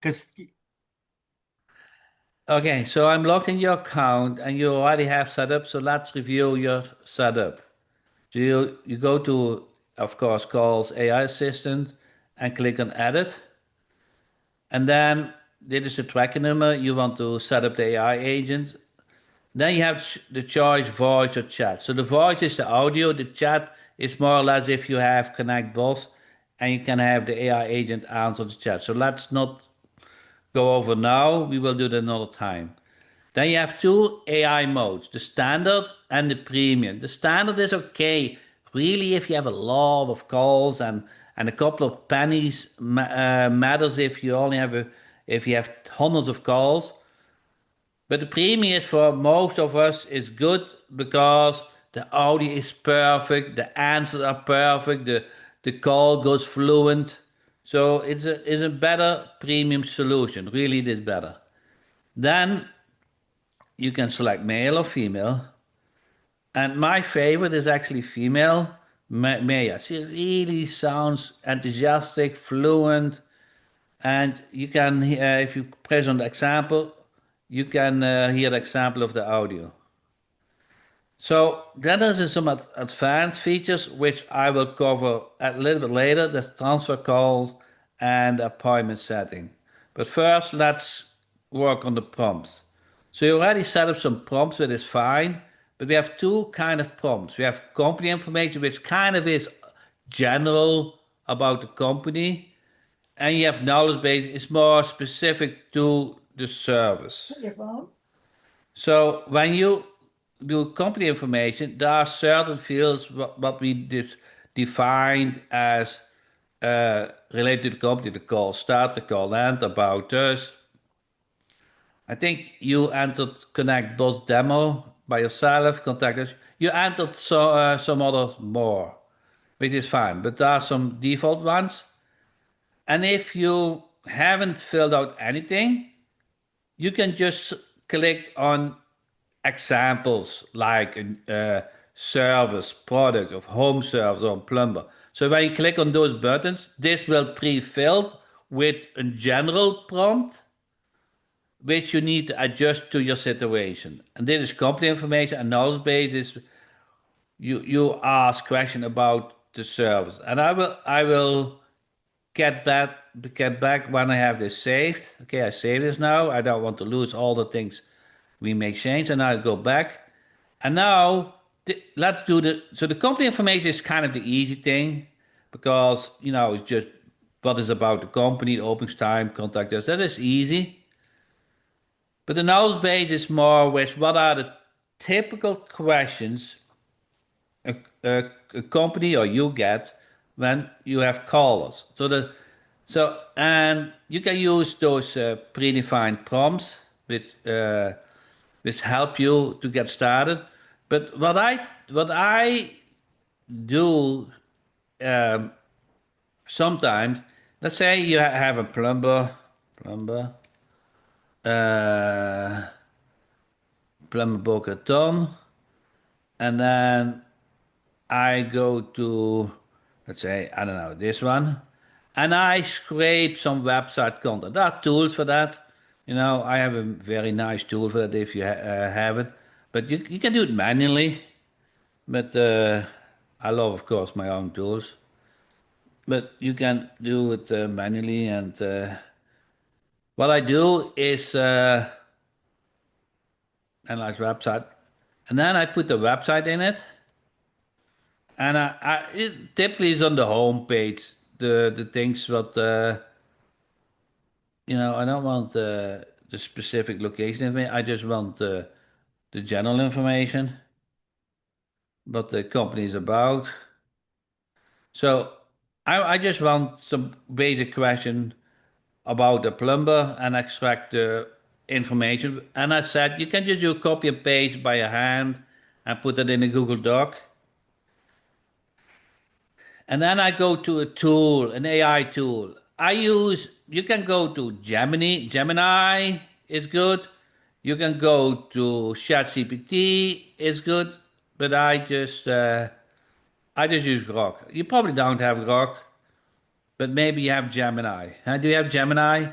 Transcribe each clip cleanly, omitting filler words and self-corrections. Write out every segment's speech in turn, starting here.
Because Okay, so I'm logged in your account and you already have set up, so let's review your setup. So you go to, of course, calls AI assistant and click on edit. And then this is a tracking number. You want to set up the AI agent. Then you have the choice voice or chat. So the voice is the audio, the chat is more or less if you have Connect Boss and you can have the AI agent answer the chat. So let's not go over now. We will do that another time. Then you have two AI modes, the standard and the premium. The standard is okay, really, if you have a lot of calls and a couple of pennies matters if you only have if you have hundreds of calls. But the premium is for most of us is good because the audio is perfect, the answers are perfect, the call goes fluent. So it's a better premium solution. Really, it is better. Then you can select male or female. And my favorite is actually female, Maya. She really sounds enthusiastic, fluent, and you can, if you press on the example, you can hear the example of the audio. So then there's some advanced features which I will cover a little bit later. That's transfer calls and appointment setting. But first, let's work on the prompts. So you already set up some prompts, which is fine. But we have two kind of prompts. We have company information, which kind of is general about the company, and you have knowledge base, it's more specific to the service. your phone. So when you do company information, there are certain fields what we defined as related to the company, the call start, the call end, about us. I think you entered Connect Boss demo by yourself, contact us. You entered some others more, which is fine, but there are some default ones. And if you haven't filled out anything, you can just click on examples like a service, product of home service or plumber. So when you click on those buttons, this will pre-filled with a general prompt which you need to adjust to your situation. And this is company information and knowledge base is you ask question about the service. And I will get back when I have this saved. Okay, I save this now. I don't want to lose all the things we make change, and I'll go back. And now let's do the company information is kind of the easy thing because it's just what is about the company, the opening time, contact us. That is easy. But the knowledge base is more with what are the typical questions a company or you get when you have callers. And you can use those predefined prompts which help you to get started. But what I do um, sometimes, let's say you have a plumber, uh, plumber Boca Raton, and then I go to, let's say, I don't know, this one, and I scrape some website content. There are tools for that. I have a very nice tool for that if you have it. But you can do it manually. But I love, of course, my own tools. But you can do it manually. And what I do is analyze website. And then I put the website in it. And it typically is on the home page. The things what I don't want the specific location information. I just want the general information, what the company is about. So I just want some basic question about the plumber and extract the information. And I said you can just do copy and paste by your hand and put it in a Google Doc. And then I go to a tool, an AI tool. You can go to Gemini. Gemini is good. You can go to ChatGPT is good. But I just use Grok. You probably don't have Grok, but maybe you have Gemini. Huh? Do you have Gemini?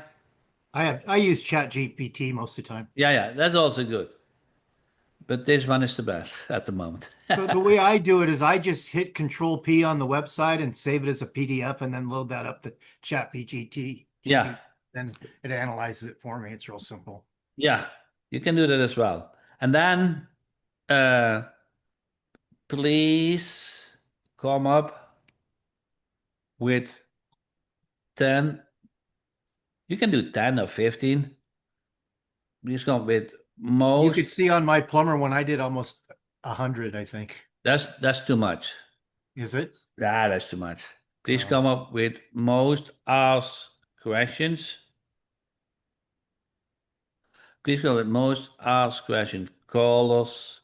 I use Chat GPT most of the time. Yeah, yeah, that's also good. But this one is the best at the moment. So the way I do it is I just hit Control P on the website and save it as a PDF and then load that up to Chat GPT. Yeah, Then it analyzes it for me. It's real simple. yeah, you can do that as well. And then uh, please come up with 10. You can do 10 or 15. Please come up with You could most. see on my plumber when I did almost 100, I think. That's too much. Is it? Yeah, that's too much. Please Oh. come up with most asked questions. Please come up with most asked questions callers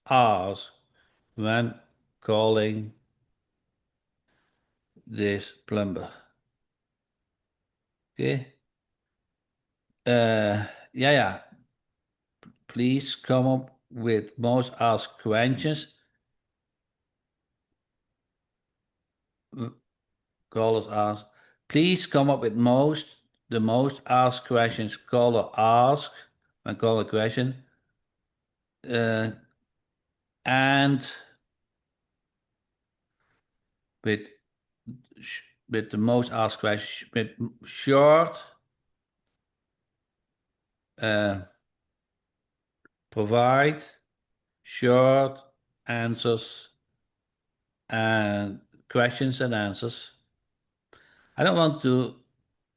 ask when calling this plumber. Okay. Yeah, yeah. Please come up with most asked questions. Callers ask. Please come up with the most asked questions caller ask when call a question. Uh, and with with the most asked questions with short uh, provide short answers and questions and answers. I don't want to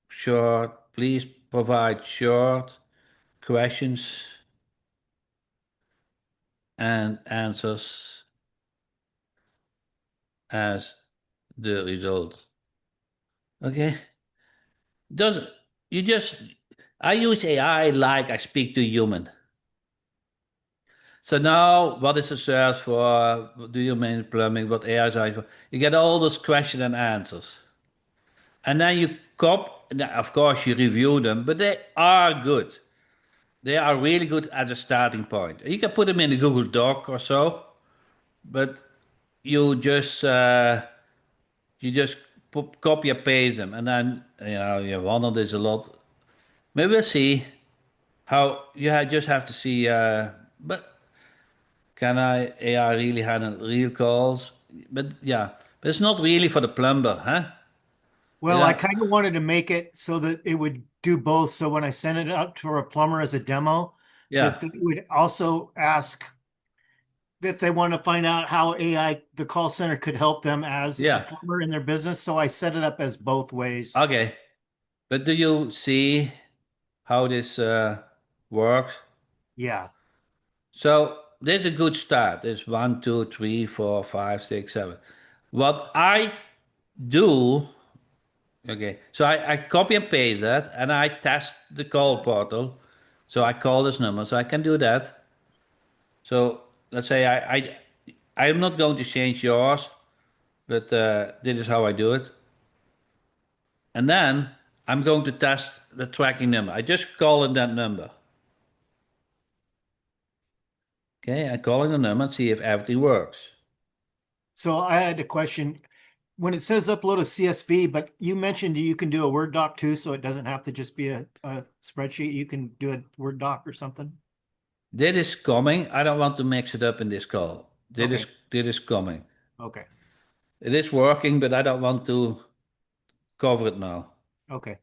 short. Please provide short questions and answers as the result. Okay. Does you just I use AI like I speak to a human. So now, what is the search for? Do you mean plumbing? What AI is AI for? You get all those question and answers, and then you of course, you review them, but they are good. They are really good as a starting point. You can put them in a Google Doc or so, but you just uh, you just copy and paste them, and then you wonder there's a lot. Maybe we'll see how just have to see. But can AI really handle real calls? But yeah, but it's not really for the plumber, huh? Well, I Yeah, kind of wanted to make it so that it would do both. So when I sent it out to a plumber as a demo, yeah, that they would also ask if they want to find out how AI, the call center could help them as a yeah. plumber in their business. So I set it up as both ways. Okay, but do you see how this works? Yeah. So there's a good start. There's one, two, three, four, five, six, seven. What I do, okay, so I copy and paste that and I test the call portal. So I call this number, so I can do that. So let's say I'm not going to change yours, but this is how I do it. And then I'm going to test the tracking number. I just call in that number. Okay, I call in the number and see if everything works. So I had a question. When it says upload a CSV, but you mentioned you can do a Word doc too, so it doesn't have to just be a spreadsheet. You can do a Word doc or something. This is coming. I don't want to mix it up in this call. Okay. This is coming. Okay. It is working, but I don't want to cover it now. Okay.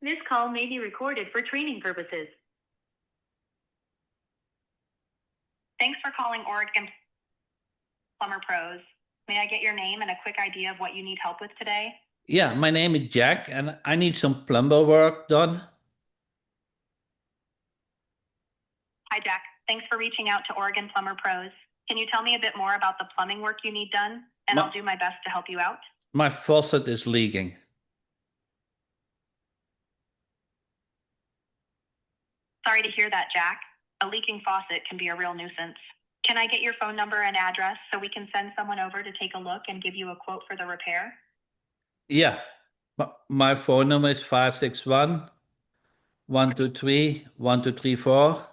This call may be recorded for training purposes. Thanks for calling Oregon Plumber Pros. May I get your name and a quick idea of what you need help with today? Yeah, my name is Jack, and I need some plumber work done. Hi, Jack. Thanks for reaching out to Oregon Plumber Pros. Can you tell me a bit more about the plumbing work you need done? And My I'll do my best to help you out. my faucet is leaking. Sorry to hear that, Jack. A leaking faucet can be a real nuisance. Can I get your phone number and address so we can send someone over to take a look and give you a quote for the repair? Yeah, my phone number is 561 123 1234.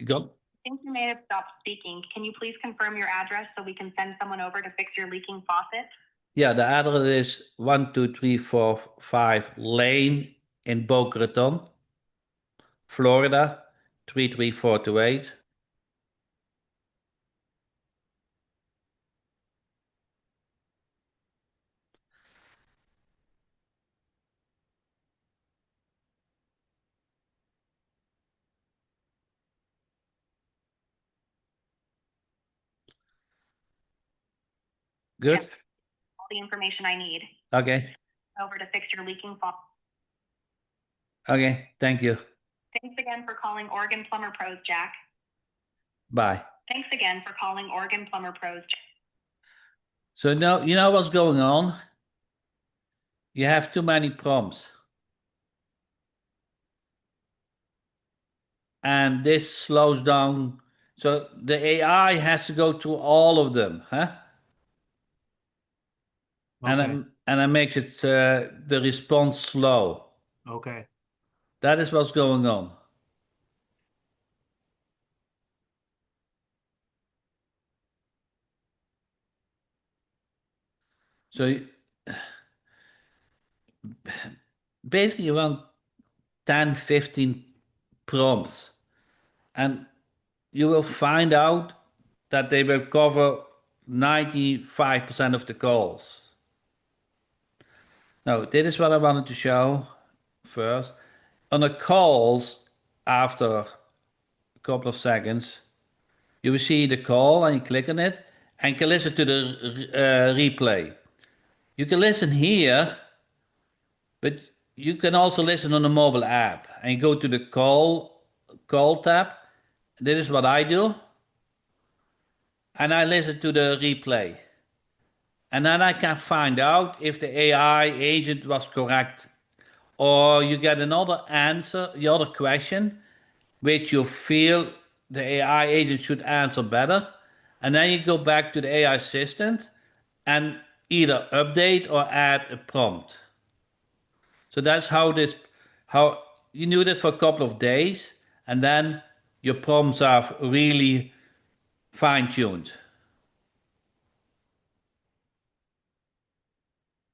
You got? I think you may have stopped speaking. Can you please confirm your address so we can send someone over to fix your leaking faucet? Yeah, the address is 12345 Lane in Boca Raton, Florida, 33428. Good? Yes, all the information I need. Okay. Over to fix your leaking faucet. Okay. Thank you. Thanks again for calling Oregon Plumber Pros, Jack. Bye. Thanks again for calling Oregon Plumber Pros. So now you know what's going on? You have too many prompts. And this slows down. So the AI has to go through all of them, huh? Okay, And it makes it the response slow. okay. That is what's going on. So basically, you want 10, 15 prompts, and you will find out that they will cover 95% of the calls. Now, this is what I wanted to show first. On the calls, after a couple of seconds, you will see the call and you click on it and you can listen to the replay. You can listen here, but you can also listen on the mobile app and you go to the call tab. This is what I do. And I listen to the replay. And then I can find out if the AI agent was correct. Or you get another answer, the other question, which you feel the AI agent should answer better. And then you go back to the AI assistant and either update or add a prompt. So that's how you do this for a couple of days, and then your prompts are really fine tuned.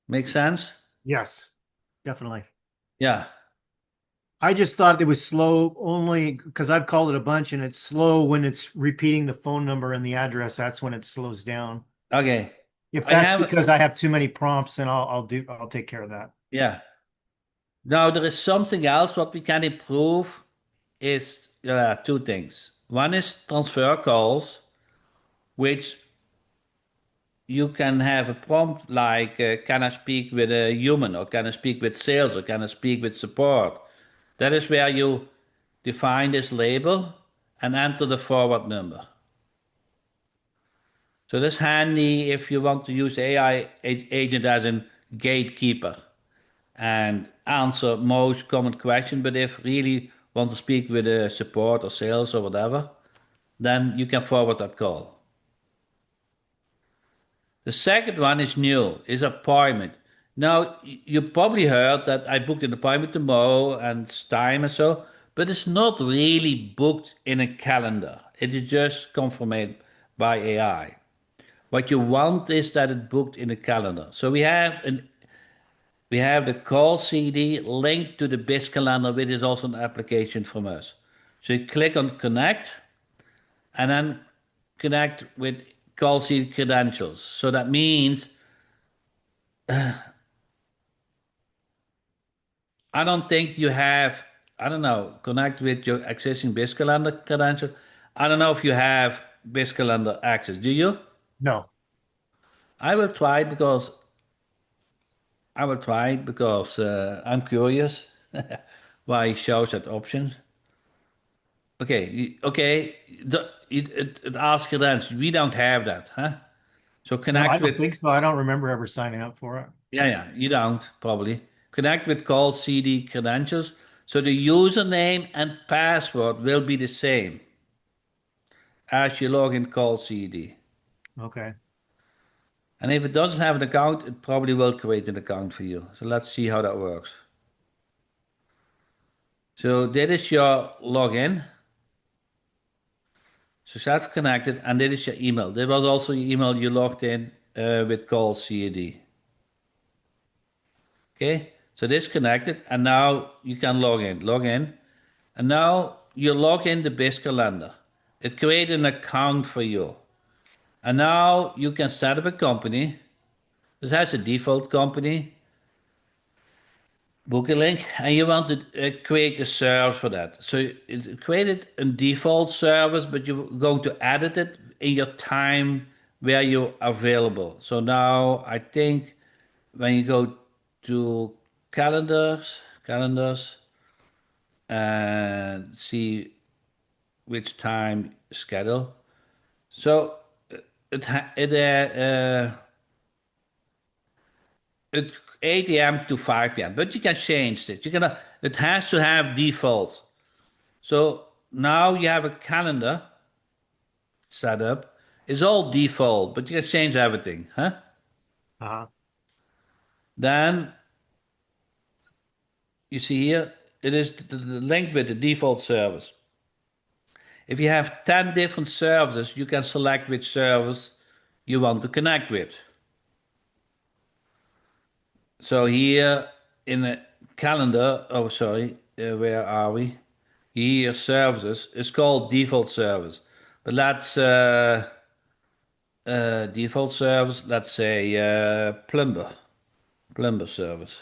Make sense? Yes, definitely. Yeah. I just thought it was slow only because I've called it a bunch and it's slow when it's repeating the phone number and the address. That's when it slows down. Okay. If I that's have, because I have too many prompts, then I'll take care of that. yeah. Now there is something else what we can improve is two things. One is transfer calls, which you can have a prompt like, can I speak with a human, or can I speak with sales, or can I speak with support? That is where you define this label and enter the forward number. So that's handy if you want to use the AI agent as a gatekeeper and answer most common questions. But if really want to speak with a support or sales or whatever, then you can forward that call. The second one is new, is appointment. Now, you probably heard that I booked an appointment tomorrow and it's time and so, but it's not really booked in a calendar. It is just confirmed by AI. What you want is that it booked in a calendar. So we have the call CD linked to the BIS calendar, which is also an application from us. So you click on connect and then connect with call CD credentials. So that means I don't think you have, I don't know, connect with your existing BIS calendar credential. I don't know if you have BIS calendar access. Do you? No. I will try it because I'm curious why it shows that option. Okay, okay. It asks credentials. We don't have that, huh? So No, I connect don't with, think so. I don't remember ever signing up for it. yeah, you don't probably. Connect with call CD credentials. So the username and password will be the same as your login call CD. Okay. And if it doesn't have an account, it probably will create an account for you. So let's see how that works. So that is your login. Successfully connected, and this is your email. This was also your email you logged in with call CAD. Okay, so this connected, and now you can log in. Log in, and now you log in the BIS calendar. It created an account for you, and now you can set up a company. This has a default company, book a link, and you want to create a service for that. So it created a default service, but you're going to edit it in your time where you're available. So now I think when you go to calendars, and see which time schedule. So it ha- it 8 a.m. to 5 p.m. But you can change it. You can. It has to have defaults. So now you have a calendar set up. It's all default, but you can change everything, huh? Uh-huh. Then you see here, it is the link with the default service. If you have 10 different services, you can select which service you want to connect with. So here in the calendar, oh sorry, where are we? Here services is called default service, but let's default service. Let's say plumber service.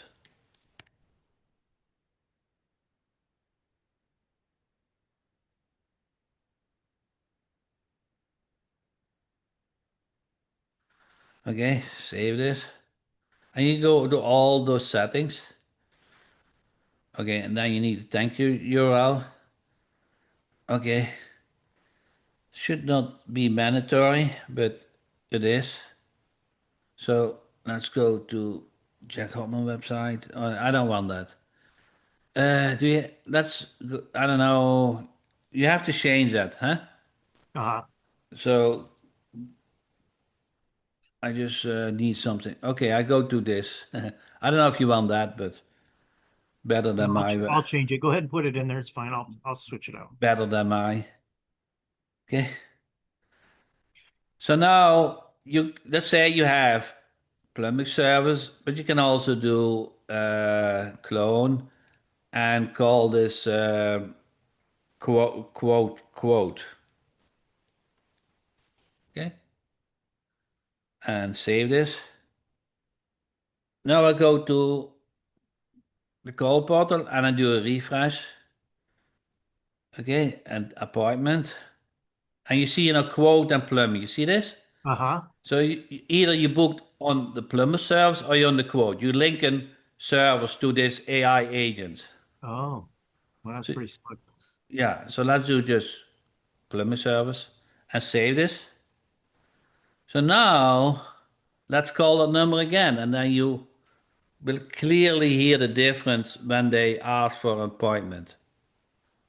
Okay, save this, and you go to all those settings. Okay, and then you need a thank you URL. Okay, should not be mandatory, but it is. So let's go to Jack Hopman website. Oh, I don't want that. Do you? I don't know. You have to change that, huh? Uh-huh. So I just need something. Okay, I go to this. I don't know if you want that, but better No, than I'll change it. Go ahead and put it in there. It's fine. I'll switch it out. better than my. Okay. So now let's say you have plumbing service, but you can also do clone and call this quote. Okay, and save this. Now I go to the call portal and I do a refresh. Okay, and appointment. And you see, quote and plumbing. You see this? Uh-huh. So either you booked on the plumber service or you're on the quote. You link a service to this AI agent. Oh, well, that's So pretty slick. yeah, so let's do just plumber service and save this. So now let's call that number again, and then you will clearly hear the difference when they ask for an appointment.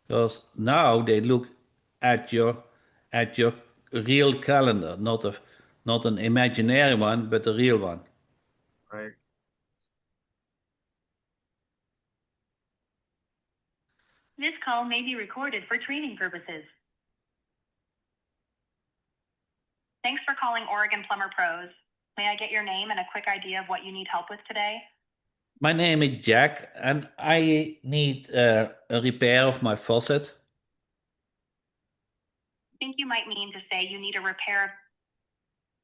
Because now they look at your real calendar, not an imaginary one, but a real one. Right. This call may be recorded for training purposes. Thanks for calling Oregon Plumber Pros. May I get your name and a quick idea of what you need help with today? My name is Jack, and I need a repair of my faucet. I think you might mean to say you need a repair of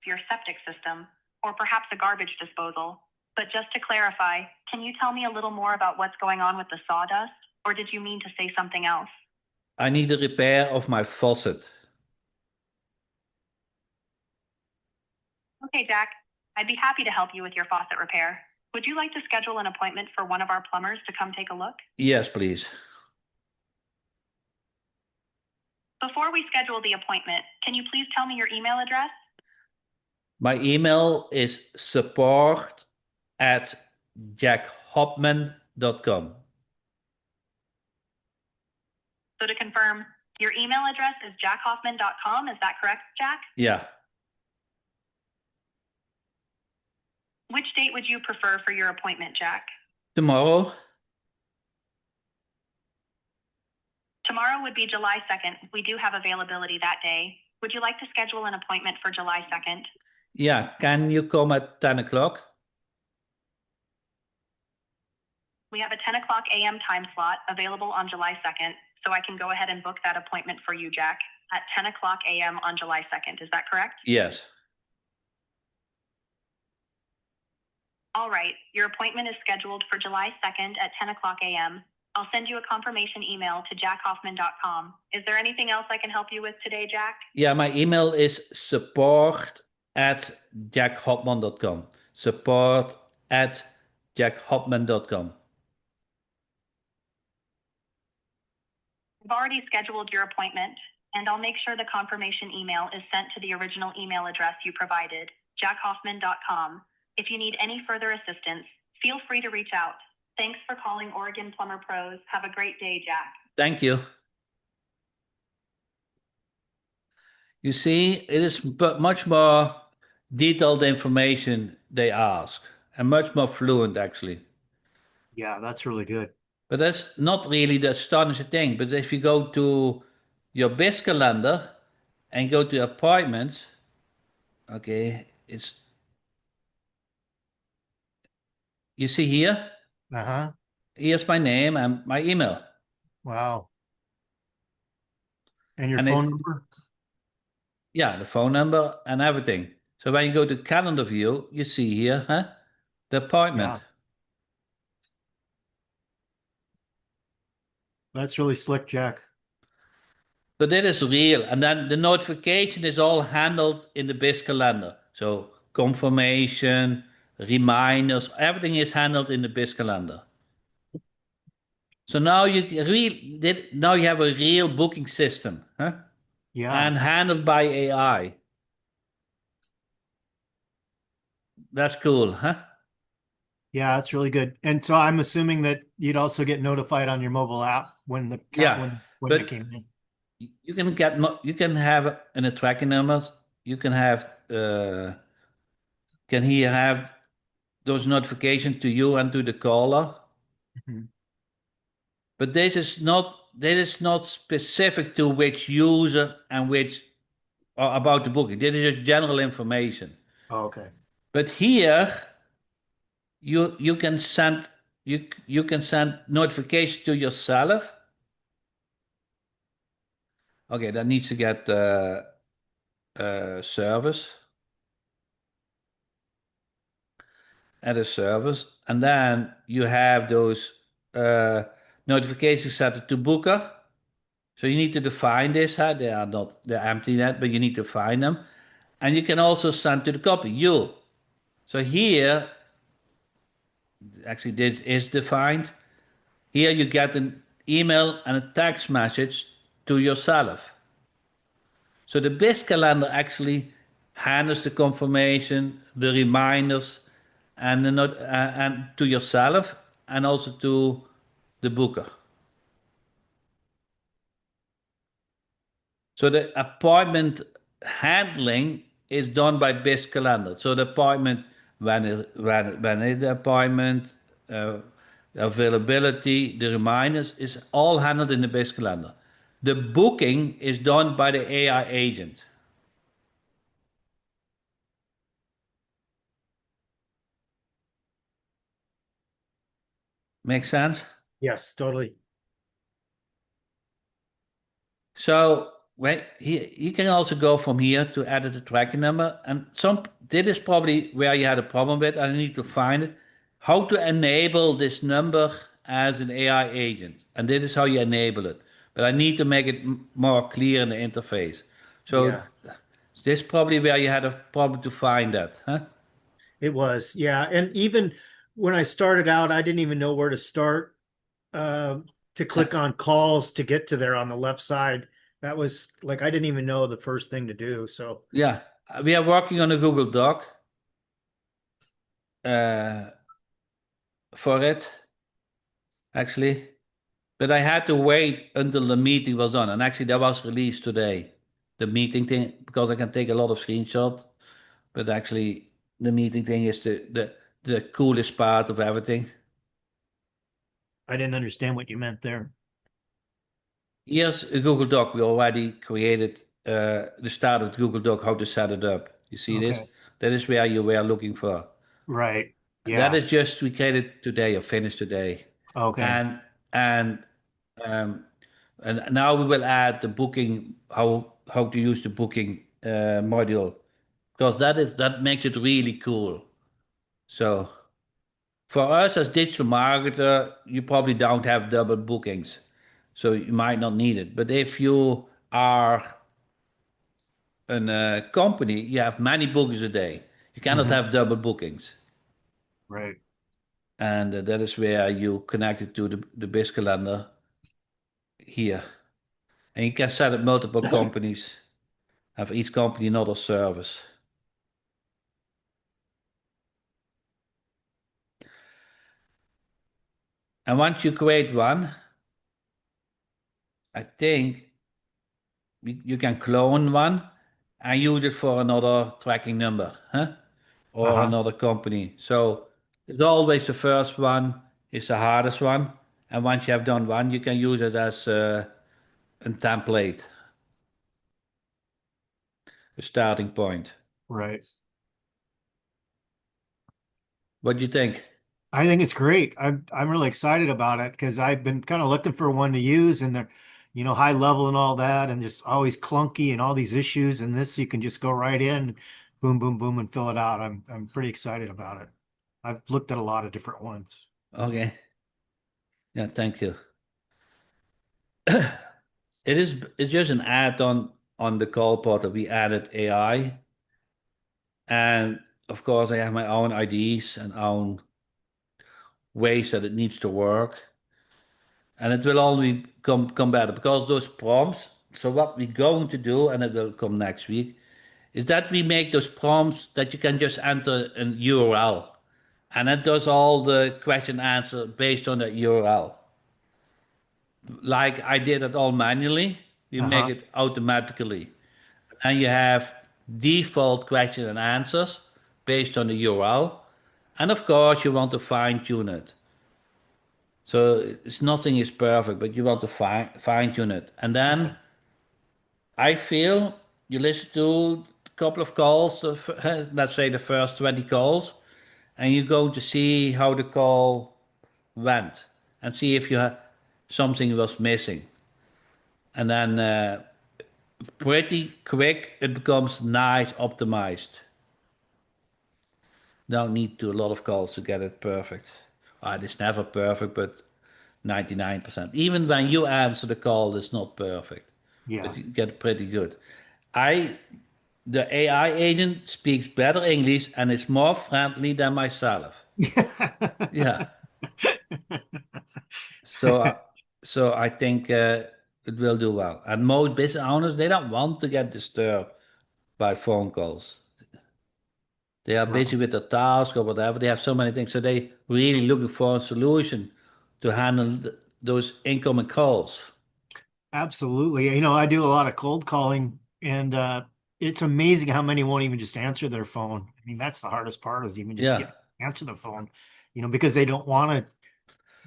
your septic system, or perhaps a garbage disposal. But just to clarify, can you tell me a little more about what's going on with the sawdust? Or did you mean to say something else? I need a repair of my faucet. Okay, Jack, I'd be happy to help you with your faucet repair. Would you like to schedule an appointment for one of our plumbers to come take a look? Yes, please. Before we schedule the appointment, can you please tell me your email address? My email is support@jackhopman.com. So to confirm, your email address is jackhoffman.com. Is that correct, Jack? Yeah, Which date would you prefer for your appointment, Jack? tomorrow. Tomorrow would be July 2nd. We do have availability that day. Would you like to schedule an appointment for July 2nd? Yeah, can you come at 10 o'clock? We have a 10 o'clock a.m. time slot available on July 2nd, so I can go ahead and book that appointment for you, Jack, at 10 o'clock a.m. on July 2nd. Is that correct? Yes. All right, your appointment is scheduled for July 2nd at 10 o'clock a.m. I'll send you a confirmation email to jackhopman.com. Is there anything else I can help you with today, Jack? Yeah, my email is support@jackhopman.com. Support@jackhopman.com. I've already scheduled your appointment, and I'll make sure the confirmation email is sent to the original email address you provided, jackhoffman.com. If you need any further assistance, feel free to reach out. Thanks for calling Oregon Plumber Pros. Have a great day, Jack. Thank you. You see, it is much more detailed information they ask, and much more fluent actually. Yeah, that's really good. But that's not really the astonishing thing. But if you go to your BIS calendar and go to appointments, okay, you see here, Uh-huh. here's my name and my email. Wow. And your And phone number? yeah, the phone number and everything. So when you go to calendar view, you see here, huh? The Yeah, appointment. that's really slick, Jack. So that is real. And then the notification is all handled in the BIS calendar. So confirmation, reminders, everything is handled in the BIS calendar. So now now you have a real booking system, huh? Yeah. And handled by AI. That's cool, huh? Yeah, that's really good. And so I'm assuming that you'd also get notified on your mobile app when the count Yeah. when appointment But came in. you can you can have in the tracking numbers, you can have can he have those notifications to you and to the caller. Mhm. But this is not specific to which user and which or about the booking. This is just general information. Oh, okay. But here you can send you can send notification to yourself. Okay, that needs to get service, add a service, and then you have those uh, notifications set to Booker. So you need to define this. Huh? They are not they're empty yet, but you need to find them, and you can also send to the copy you. So here, actually, this is defined. Here you get an email and a text message to yourself. So the BIS calendar actually handles the confirmation, the reminders, and and to yourself and also to the booker. So the appointment handling is done by BIS calendar. So the appointment when is the appointment, uh, availability, the reminders is all handled in the BIS calendar. The booking is done by the AI agent. Make sense? Yes, totally. So when you can also go from here to edit the tracking number, and some this is probably where you had a problem with. I need to find it. How to enable this number as an AI agent, and this is how you enable it. But I need to make it more clear in the interface. So Yeah, this is probably where you had a problem to find that, huh? it was. Yeah. And even when I started out, I didn't even know where to start uh, to click on calls to get to there on the left side. That was like I didn't even know the first thing to do. So Yeah, we are working on a Google Doc uh, for it actually. But I had to wait until the meeting was on, and actually that was released today. The meeting thing, because I can take a lot of screenshots, but actually the meeting thing is the coolest part of everything. I didn't understand what you meant there. Here's a Google Doc we already created the start of the Google Doc, how to set it up. You see this? Okay. That is where you were looking for. Right. That Yeah. is just we created today or finished today, Okay. and and um, and now we will add the booking how to use the booking module because that makes it really cool. So for us as digital marketer, you probably don't have double bookings, so you might not need it. But if you are a company, you have many bookings a day. You cannot Hmm. have double bookings. Right. And that is where you connect it to the biz calendar here. And you can set up multiple companies, have each company another service. And once you create one, I think you can clone one and use it for another tracking number, huh? Or Uh-huh. another company. So it's always the first one is the hardest one. And once you have done one, you can use it as a template, a starting point. Right. What do you think? I think it's great. I'm really excited about it because I've been kind of looking for one to use and they're, high level and all that and just always clunky and all these issues. And this you can just go right in, boom, boom, boom, and fill it out. I'm pretty excited about it. I've looked at a lot of different ones. Okay. Yeah, thank you. It's just an add-on on the call portal. We added AI, and of course, I have my own ideas and own ways that it needs to work, and it will only come better because those prompts. So what we're going to do, and it will come next week, is that we make those prompts that you can just enter an URL, and it does all the question answer based on that URL. Like I did it all manually, we make Uh-huh. it automatically. And you have default question and answers based on the URL. And of course, you want to fine tune it. So it's nothing is perfect, but you want to fine tune it. And then I feel you listen to a couple of calls, let's say the first 20 calls, and you're going to see how the call went and see if something was missing. And then pretty quick, it becomes nice optimized. Don't need to a lot of calls to get it perfect. It's never perfect, but 99%. Even when you answer the call, it's not perfect, but Yeah. you get pretty good. I the AI agent speaks better English and is more friendly than myself. Yeah, so so I think it will do well. And most business owners they don't want to get disturbed by phone calls. They are busy Right. with their task or whatever. They have so many things. So they really looking for a solution to handle those incoming calls. Absolutely. I do a lot of cold calling and it's amazing how many won't even just answer their phone. I mean, that's the hardest part is even just Yeah, get answer the phone, because they don't want to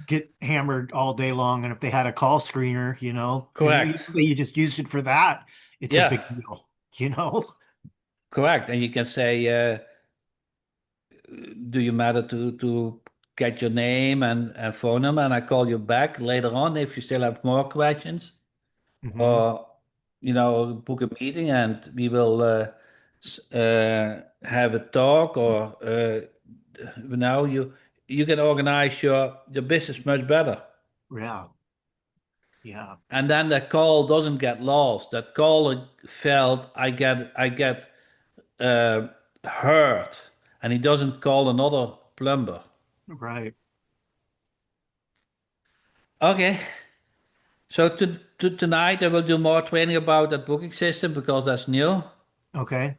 get hammered all day long. And if they had a call screener, and correct. you just used it for that, it's a Yeah, big deal, you know? correct. And you can say, do you matter to get your name and phone number? And I call you back later on if you still have more questions. Hmm. Or, book a meeting and we will have a talk or now you can organize your business much better. Yeah. Yeah. And then that call doesn't get lost. That call failed. I get uh, hurt, and he doesn't call another plumber. Right. Okay, so tonight I will do more training about that booking system because that's new. Okay.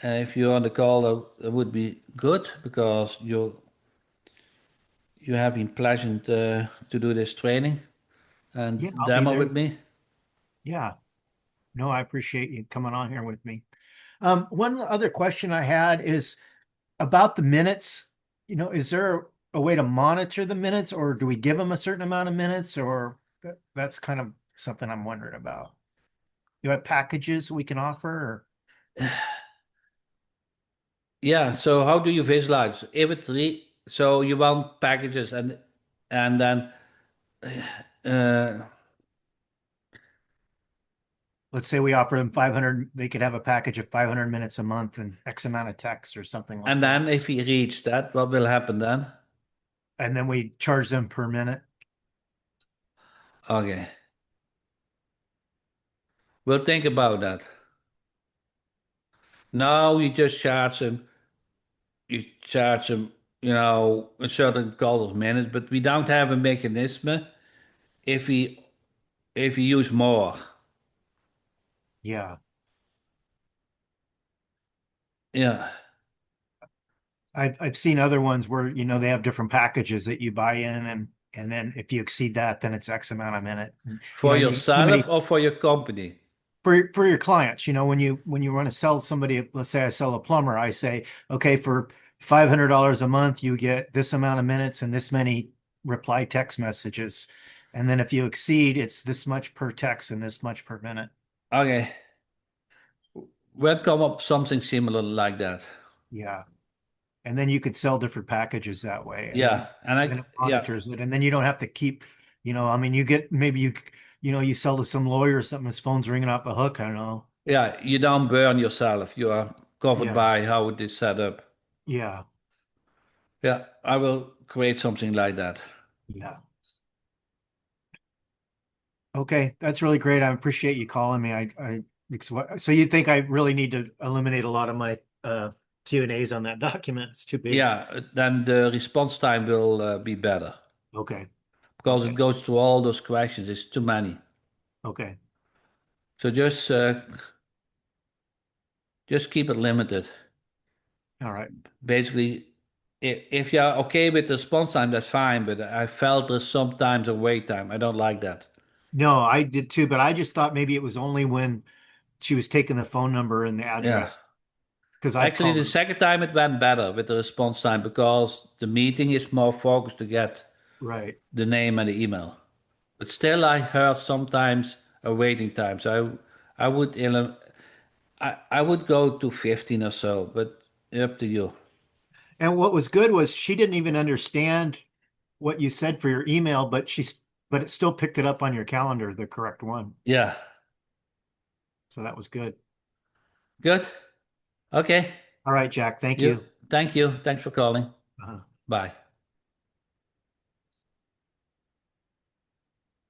If you're on the call, that would be good because you have been pleasant to do this training Yeah, and I'll be demo there. with me. Yeah. No, I appreciate you coming on here with me. One other question I had is about the minutes. Is there a way to monitor the minutes, or do we give them a certain amount of minutes, or that's kind of something I'm wondering about. You have packages we can offer or? Yeah, so how do you visualize? If it's so you want packages and then uh Let's say we offer them 500, they could have a package of 500 minutes a month and X amount of texts or something like and that. then if we reach that, what will happen then? And then we charge them per minute. Okay. We'll think about that. No, you just charge them, a certain couple of minutes, but we don't have a mechanism if we if we use more. Yeah. Yeah. I've seen other ones where, they have different packages that you buy in and then if you exceed that, then it's X amount a minute. And, For and you limit yourself or for your company? for your clients, when you want to sell somebody, let's say I sell a plumber, I say, okay, for $500 a month, you get this amount of minutes and this many reply text messages. And then if you exceed, it's this much per text and this much per minute. Okay. We'll come up something similar like that. Yeah. And then you could sell different packages that way. And then, Yeah. And then it yeah. monitors it. And then you don't have to keep, I mean, you get, maybe you sell to some lawyer or something, his phone's ringing off the hook. I don't know. Yeah, you don't burn yourself. You are covered Yeah. by how it is set up. Yeah. Yeah, I will create something like that. Yeah. Okay, that's really great. I appreciate you calling me. So you think I really need to eliminate a lot of my Q&As on that document? It's too big. Yeah, then the response time will be better Okay. because it Okay. goes through all those questions. It's too many. Okay. So just keep it limited. All right. Basically, if you're okay with the response time, that's fine. But I felt there's sometimes a wait time. I don't like that. No, I did too, but I just thought maybe it was only when she was taking the phone number and the Yeah. address because I've Actually, called the her. second time it went better with the response time because the meeting is more focused to get Right. the name and the email. But still, I heard sometimes a waiting time. So I would I would go to 15 or so, but up to you. And what was good was she didn't even understand what you said for your email, but it still picked it up on your calendar, the correct one. Yeah. So that was good. Good. Okay. All right, Jack. Thank You. you. Thank you. Thanks for calling. Uh-huh. Bye.